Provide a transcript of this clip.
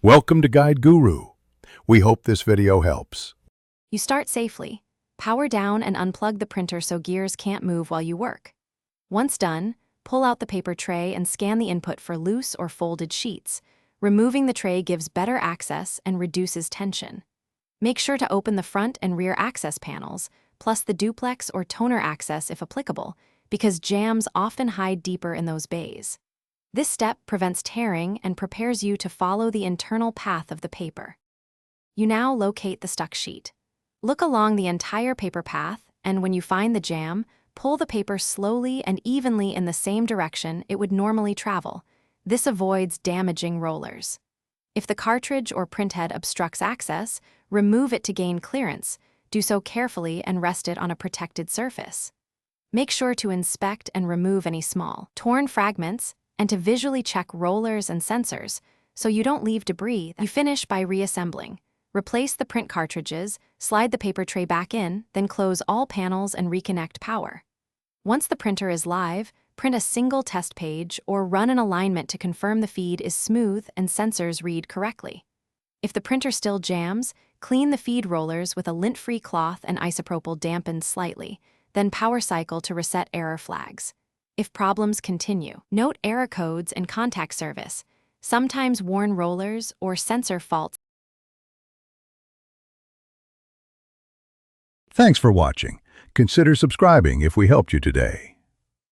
Welcome to Guide Guru. We hope this video helps. You start safely. Power down and unplug the printer so gears can't move while you work. Once done, pull out the paper tray and scan the input for loose or folded sheets. Removing the tray gives better access and reduces tension. Make sure to open the front and rear access panels, plus the duplex or toner access if applicable, because jams often hide deeper in those bays. This step prevents tearing and prepares you to follow the internal path of the paper. You now locate the stuck sheet. Look along the entire paper path, and when you find the jam, pull the paper slowly and evenly in the same direction it would normally travel. This avoids damaging rollers. If the cartridge or printhead obstructs access, remove it to gain clearance. Do so carefully and rest it on a protected surface. Make sure to inspect and remove any small, torn fragments, and to visually check rollers and sensors, so you don't leave debris. You finish by reassembling. Replace the print cartridges, slide the paper tray back in, then close all panels and reconnect power. Once the printer is live, print a single test page or run an alignment to confirm the feed is smooth and sensors read correctly. If the printer still jams, clean the feed rollers with a lint-free cloth and isopropyl dampened slightly, then power cycle to reset error flags. If problems continue, note error codes and contact service, sometimes worn rollers or sensor faults. Thanks for watching. Consider subscribing if we helped you today.